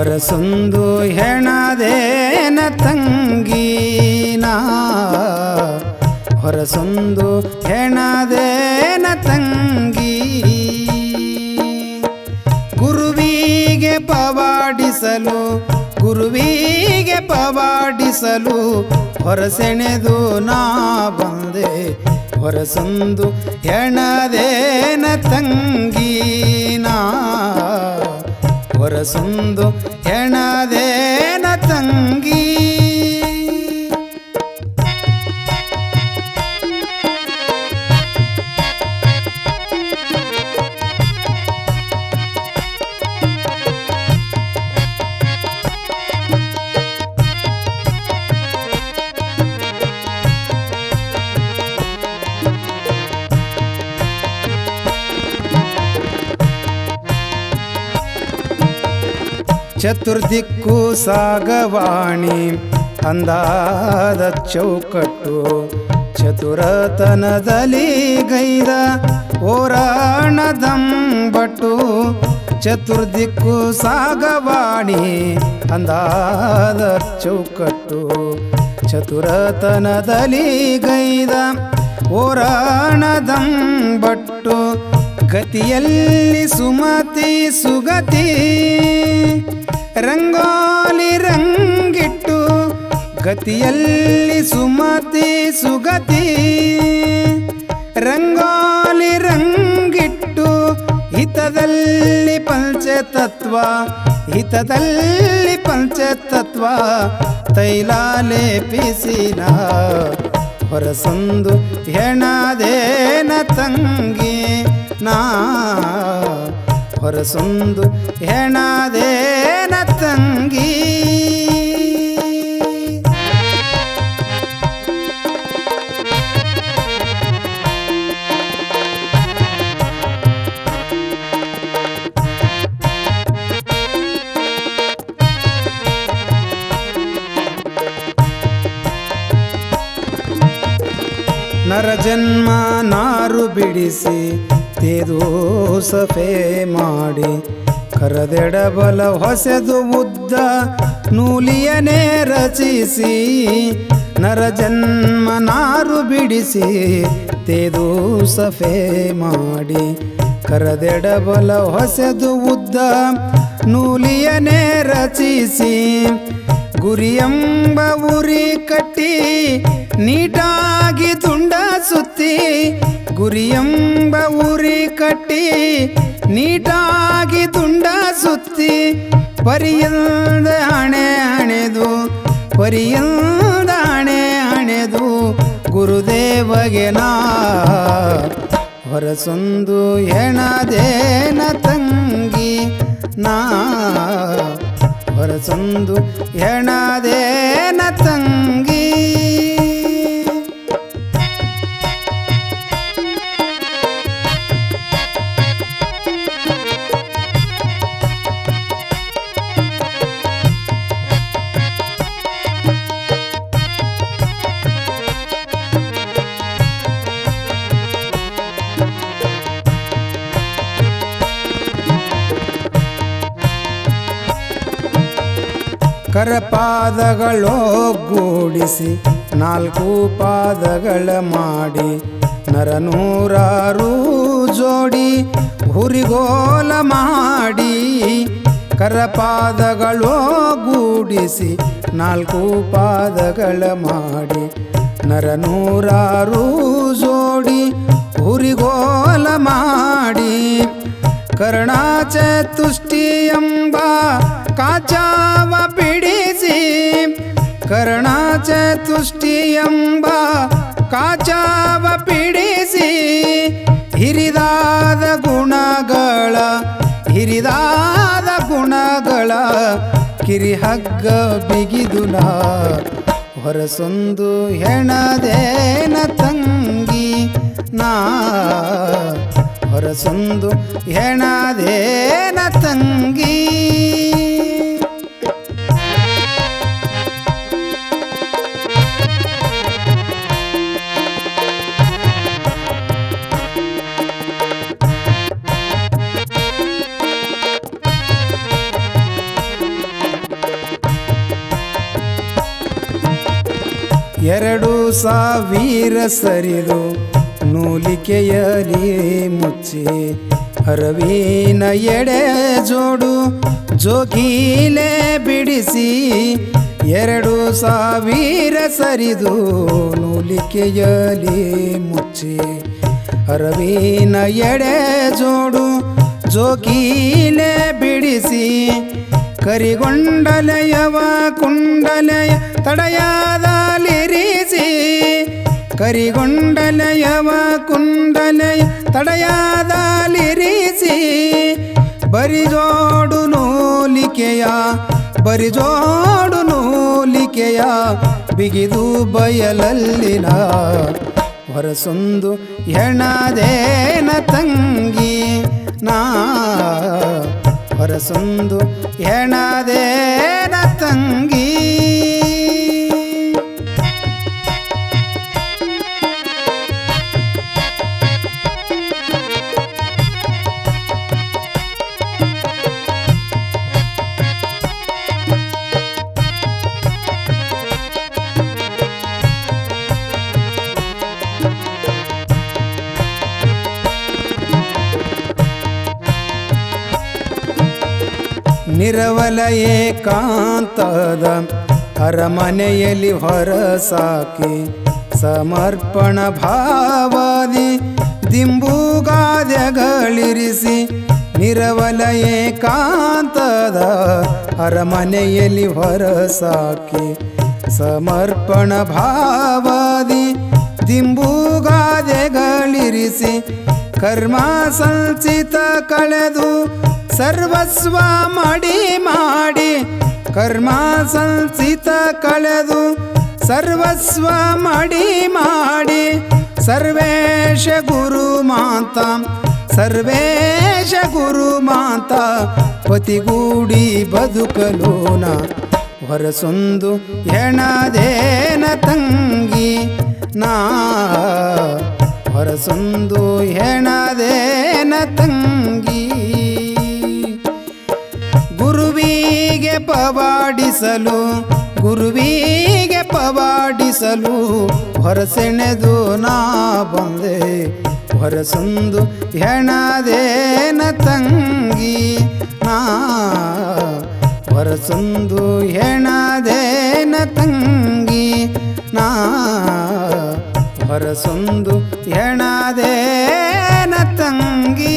ಹೊರಸೊಂದು ಹೆಣದೇನ ತಂಗೀನಾ ಹೊರಸೊಂದು ಹೆಣದೇನ ತಂಗಿ ಗುರುವಿಗೆ ಪವಾಡಿಸಲು ಹೊರಸೆಣೆದು ನಾ ಬಂದೆ ಹೊರಸೊಂದು ಹೆಣದೇನ ತಂಗೀನಾ ಹೊರಸೊಂದು ಹೆಣದೇನ ತಂಗಿ ಚತುರ್ದಿಕ್ಕು ಸಾಗವಾಣಿ ಅಂದಾದ ಚೌಕಟ್ಟು ಚತುರತನದಲ್ಲಿ ಗೈದ ಓರಾಣದಂಬಟ್ಟು ಚತುರ್ದಿಕ್ಕು ಸಾಗವಾಣಿ ಅಂದಾದ ಚೌಕಟ್ಟು ಚತುರತನದಲ್ಲಿ ಗೈದ ಓರಾಣದಂಬಟ್ಟು ಗತಿಯಲ್ಲಿ ಸುಮತಿ ಸುಗತಿ ರಂಗೋಲಿ ರಂಗಿಟ್ಟು ಗತಿಯಲ್ಲಿ ಸುಮತಿ ಸುಗತಿ ರಂಗೋಲಿ ರಂಗಿಟ್ಟು ಹಿತದಲ್ಲಿ ಪಂಚತತ್ವ ತೈಲ ಲೇಪಿಸಿನ ಹೊರಸೊಂದು ಹೆಣದೇನ ತಂಗಿ ನಾ ಹೊರಸೊಂದು ಹೆಣದೇನ ತಂಗಿ ನರಜನ್ಮ ನಾರು ಬಿಡಿಸಿ ತೇದು ಸಫೆ ಮಾಡಿ ಕರದೆಡಬಲ ಹೊಸೆದು ಉದ್ದ ನೂಲಿಯನೇ ರಚಿಸಿ ನರಜನ್ಮ ನಾರು ಬಿಡಿಸಿ ತೇದು ಸಫೆ ಮಾಡಿ ಕರದೆಡಬಲ ಹೊಸೆದು ಉದ್ದ ನೂಲಿಯನೇ ರಚಿಸಿ ಗುರಿಯೆಂಬ ಉರಿ ಕಟ್ಟಿ ನೀಟಾಗಿ ತುಂಡ ಸುತ್ತಿ ಗುರಿಯೆಂಬ ಉರಿ ಕಟ್ಟಿ ನೀಟಾಗಿ ತುಂಡ ಸುತ್ತಿ ಪರಿಯಿಂದ ಹಣೆ ಹಣೆದು ಗುರುದೇವಗೆ ನಾ ಹೊರಸೊಂದು ಹೆಣದೇನ ತಂಗಿ ನಾ ಹೊರಸೊಂದು ಹೆಣದೇನ ತಂಗಿ ಕರಪಾದಗಳೊಗ್ಗೂಡಿಸಿ 4 ಪಾದಗಳ ಮಾಡಿ ನರನೂರಾರು ಜೋಡಿ ಹುರಿಗೋಲ ಮಾಡಿ ಕರಪಾದಗಳೊಗ್ಗೂಡಿಸಿ 4 ಪಾದಗಳ ಮಾಡಿ ನರನೂರಾರು ಜೋಡಿ ಹುರಿಗೋಲ ಮಾಡಿ ಕರ್ಣಚತುಷ್ಟಿ ಎಂಬ ಕಾಚಾವ ಬಿಡಿಸಿ ಕರ್ಣಚತುಷ್ಟಿ ಎಂಬ ಕಾಚಾವ ಬಿಡಿಸಿ ಹಿರಿದಾದ ಗುಣಗಳ ಕಿರಿಹಗ್ಗ ಬಿಗಿದುನ ಹೊರಸೊಂದು ಹೆಣದೇನ ತಂಗಿ ನಾ ಹೊರಸೊಂದು ಹೆಣದೇನ ತಂಗಿ 2,000 ಸರಿದು ನೂಲಿಕೆಯಲಿ ಮುಚ್ಚಿ ಅರವಿನ ಎಡೆ ಜೋಡು ಜೋಗಿಲೆ ಬಿಡಿಸಿ 2,000 ಸರಿದು ನೂಲಿಕೆಯಲಿ ಮುಚ್ಚಿ ಅರವಿನ ಎಡೆ ಜೋಡು ಜೋಗಿಲೆ ಬಿಡಿಸಿ ಕರಿಗೊಂಡಲೆಯವ ಕುಂಡಲೆಯ ತಡೆಯಾದಲಿರಿಸಿ ಕರಿಗೊಂಡಲೆಯವ ಕುಂಡಲೆಯ ತಡೆಯಾದಲಿರಿಸಿ ಬರಿಜೋಡು ನೂಲಿಕೆಯ ಬಿಗಿದು ಬಯಲಲ್ಲಿನ ಹೊರಸೊಂದು ಹೆಣದೇನ ತಂಗಿ ನಾ ಹೊರಸೊಂದು ಹೆಣದೇನ ತಂಗಿ. ನಿರವಲ ಏಕಾಂತದ ಅರಮನೆಯಲ್ಲಿ ಹೊರಸಾಕಿ ಸಮರ್ಪಣ ಭಾವಾದಿ ದಿಂಬುಗಾದೆಗಳಿರಿಸಿ ನಿರವಲ ಏಕಾಂತದ ಅರಮನೆಯಲ್ಲಿ ಹೊರಸಾಕಿ ಸಮರ್ಪಣ ಭಾವಾದಿ ದಿಂಬುಗಾದೆಗಳಿರಿಸಿ ಕರ್ಮ ಸಂಚಿತ ಕಳೆದು ಸರ್ವಸ್ವ ಮಾಡಿ ಕರ್ಮ ಸಂಚಿತ ಕಳೆದು ಸರ್ವಸ್ವ ಮಾಡಿ ಸರ್ವೇಶ ಗುರು ಮಾತ ಪತಿಗೂಡಿ ಬದುಕಲೋನ ಹೊರಸೊಂದು ಹೆಣದೇನ ತಂಗಿ ನಾ ಹೊರಸೊಂದು ಹೆಣದೇನ ತಂಗಿ. ಗುರುವಿಗೆ ಪವಾಡಿಸಲು ಹೊರಸೆಣೆದು ನಾ ಬಂದೆ ಹೊರಸೊಂದು ಹೆಣದೇನ ತಂಗಿ ನಾ ಹೊರಸೊಂದು ಹೆಣದೇನ ತಂಗಿ ನಾ ಹೊರಸೊಂದು ಹೆಣದೇನ ತಂಗಿ.